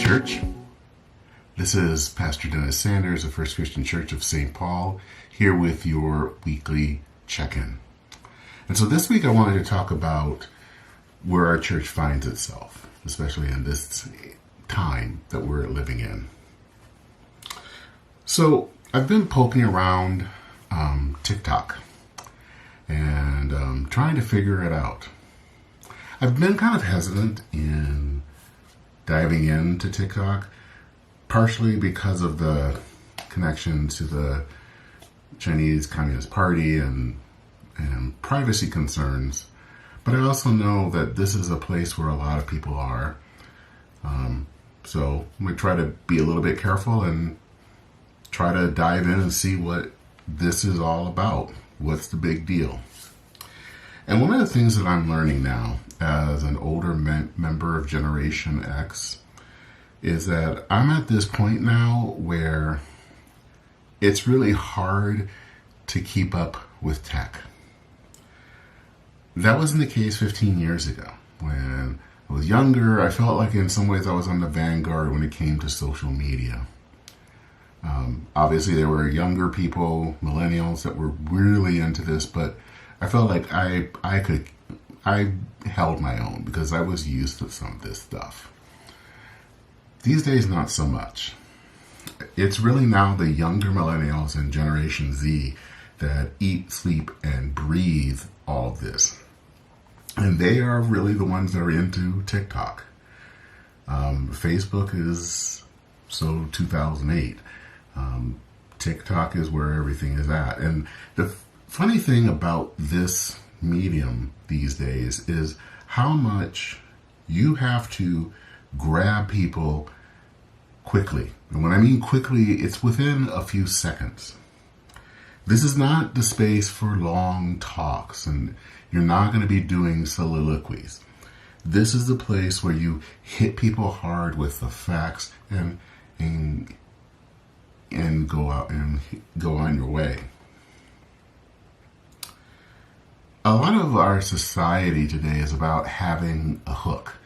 Church. This is Pastor Dennis Sanders of First Christian Church of St. Paul, here with your weekly check-in. And so this week I wanted to talk about where our church finds itself, especially in this time that we're living in. So I've been poking around TikTok and trying to figure it out. I've been kind of hesitant in diving into TikTok, partially because of the connection to the Chinese Communist Party and privacy concerns. But I also know that this is a place where a lot of people are. So I'm going to try to be a little bit careful and try to dive in and see what this is all about. What's the big deal? And one of the things that I'm learning now as an older member of Generation X is that I'm at this point now where it's really hard to keep up with tech. That wasn't the case 15 years ago. When I was younger, I felt like in some ways I was on the vanguard when it came to social media. Obviously, there were younger people, millennials, that were really into this, but I felt like I held my own because I was used to some of this stuff. These days, not so much. It's really now the younger millennials and Generation Z that eat, sleep, and breathe all of this. And they are really the ones that are into TikTok. Facebook is so 2008. TikTok is where everything is at. And the funny thing about this medium these days is how much you have to grab people quickly. And when I mean quickly, it's within a few seconds. This is not the space for long talks, and you're not going to be doing soliloquies. This is the place where you hit people hard with the facts and go out and go on your way. A lot of our society today is about having a hook,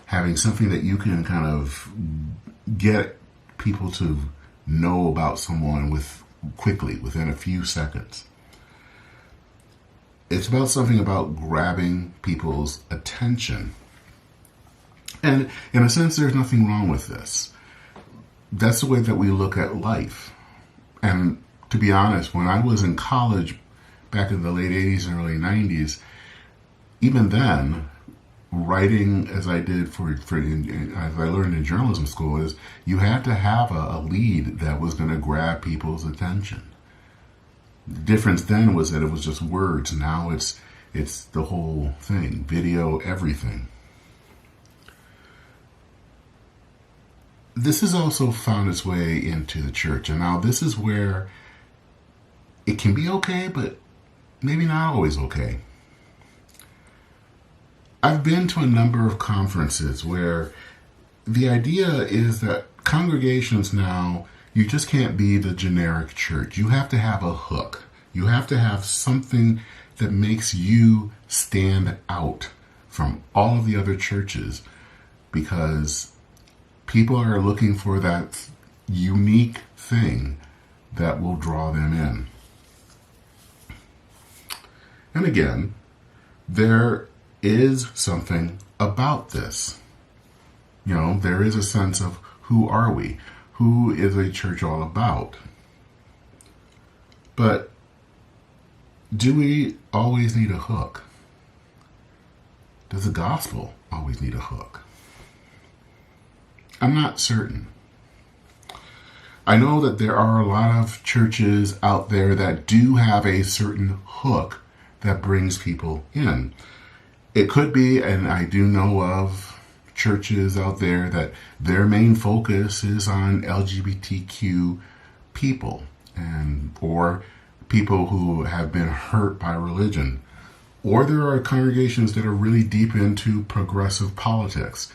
having something that you can kind of get people to know about someone quickly, within a few seconds. It's about something about grabbing people's attention. And in a sense, there's nothing wrong with this. That's the way that we look at life. And to be honest, when I was in college back in the late 80s and early 90s, even then, writing as I did as I learned in journalism school, is you had to have a lead that was going to grab people's attention. The difference then was that it was just words. Now it's the whole thing, video, everything. This has also found its way into the church, and now this is where it can be okay, but maybe not always okay. I've been to a number of conferences where the idea is that congregations now, you just can't be the generic church. You have to have a hook. You have to have something that makes you stand out from all of the other churches, because people are looking for that unique thing that will draw them in. And again, there is something about this. There is a sense of who are we? Who is a church all about? But do we always need a hook? Does the gospel always need a hook? I'm not certain. I know that there are a lot of churches out there that do have a certain hook that brings people in. It could be, and I do know of churches out there that their main focus is on LGBTQ people or people who have been hurt by religion. Or there are congregations that are really deep into progressive politics.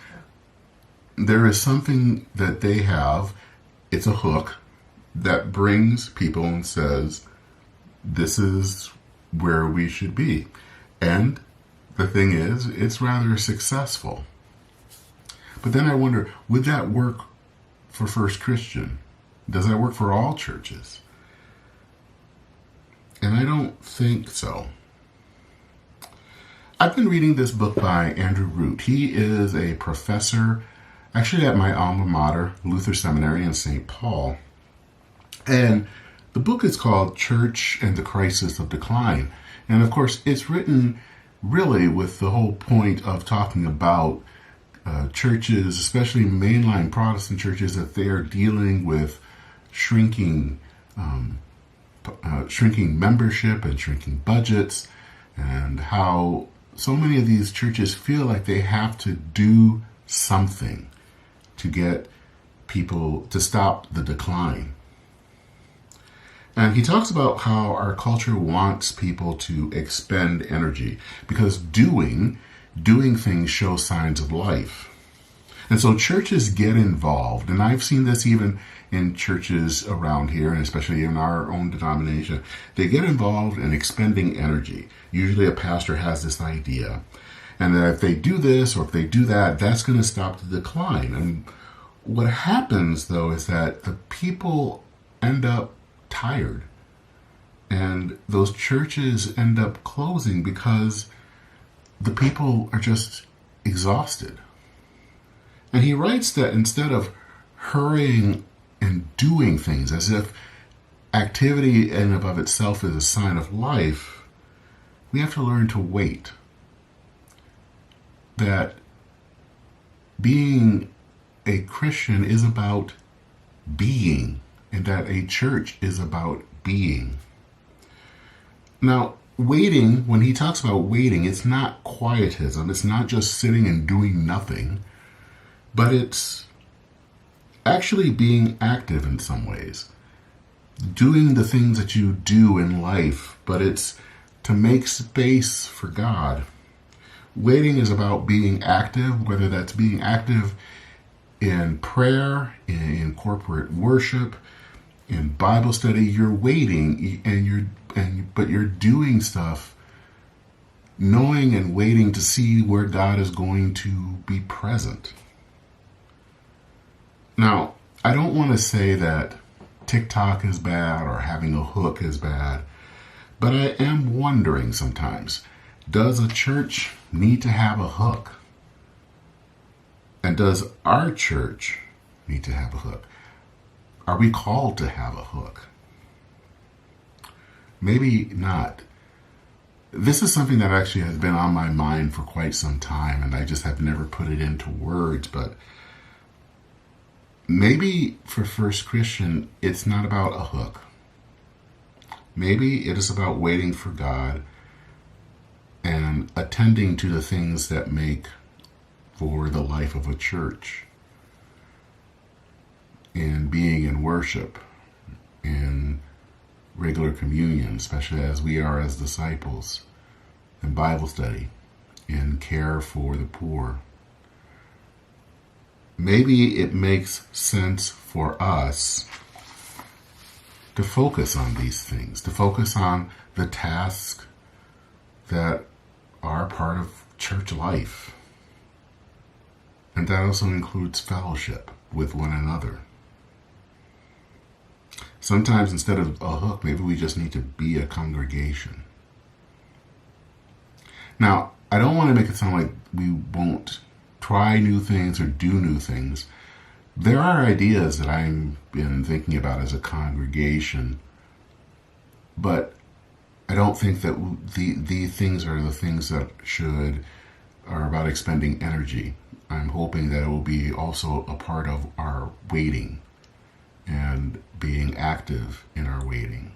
There is something that they have, it's a hook, that brings people and says, this is where we should be. And the thing is, it's rather successful. But then I wonder, would that work for First Christian? Does that work for all churches? And I don't think so. I've been reading this book by Andrew Root. He is a professor, actually at my alma mater, Luther Seminary in St. Paul. And the book is called Church and the Crisis of Decline. And of course, it's written really with the whole point of talking about churches, especially mainline Protestant churches, that they are dealing with shrinking membership and shrinking budgets, and how so many of these churches feel like they have to do something to get people to stop the decline. And he talks about how our culture wants people to expend energy because doing things shows signs of life. And so churches get involved, and I've seen this even in churches around here, and especially in our own denomination. They get involved in expending energy. Usually a pastor has this idea, and that if they do this or if they do that, that's going to stop the decline. And what happens, though, is that the people end up tired, and those churches end up closing because the people are just exhausted. And he writes that instead of hurrying and doing things as if activity in and of itself is a sign of life, we have to learn to wait. That being a Christian is about being, and that a church is about being. Now, waiting, when he talks about waiting, it's not quietism. It's not just sitting and doing nothing, but it's actually being active in some ways. Doing the things that you do in life, but it's to make space for God. Waiting is about being active, whether that's being active in prayer, in corporate worship, in Bible study. You're waiting, but you're doing stuff, knowing and waiting to see where God is going to be present. Now, I don't want to say that TikTok is bad or having a hook is bad, but I am wondering sometimes, does a church need to have a hook? And does our church need to have a hook? Are we called to have a hook? Maybe not. This is something that actually has been on my mind for quite some time, and I just have never put it into words, but maybe for First Christian, it's not about a hook. Maybe it is about waiting for God and attending to the things that make for the life of a church, in being in worship, in regular communion, especially as we are as disciples, in Bible study, in care for the poor. Maybe it makes sense for us to focus on these things, to focus on the tasks that are part of church life. And that also includes fellowship with one another. Sometimes instead of a hook, maybe we just need to be a congregation. Now, I don't want to make it sound like we won't try new things or do new things. There are ideas that I've been thinking about as a congregation, but I don't think that the things are the things that are about expending energy. I'm hoping that it will be also a part of our waiting and being active in our waiting.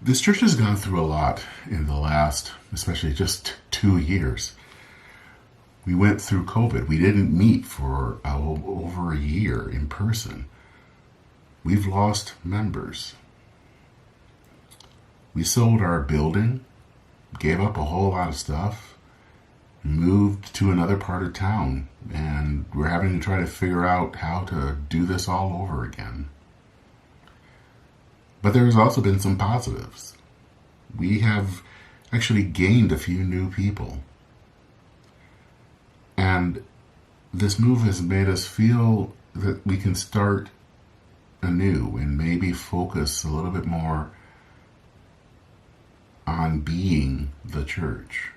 This church has gone through a lot in the last, especially just 2 years. We went through COVID. We didn't meet for over a year in person. We've lost members. We sold our building, gave up a whole lot of stuff, moved to another part of town, and we're having to try to figure out how to do this all over again. But there's also been some positives. We have actually gained a few new people. And this move has made us feel that we can start anew and maybe focus a little bit more on being the church.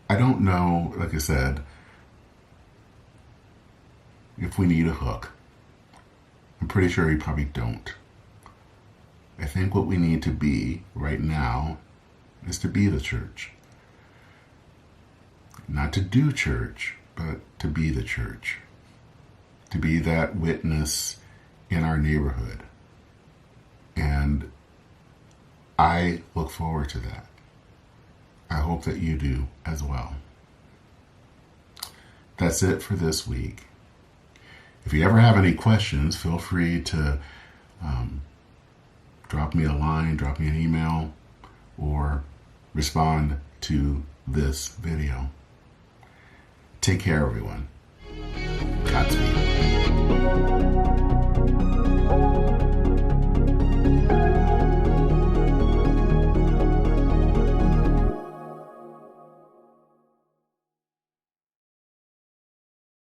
I don't know, like I said, if we need a hook. I'm pretty sure we probably don't. I think what we need to be right now is to be the church. Not to do church, but to be the church. To be that witness in our neighborhood. And I look forward to that. I hope that you do as well. That's it for this week. If you ever have any questions, feel free to drop me a line, drop me an email, or respond to this video. Take care, everyone. Godspeed.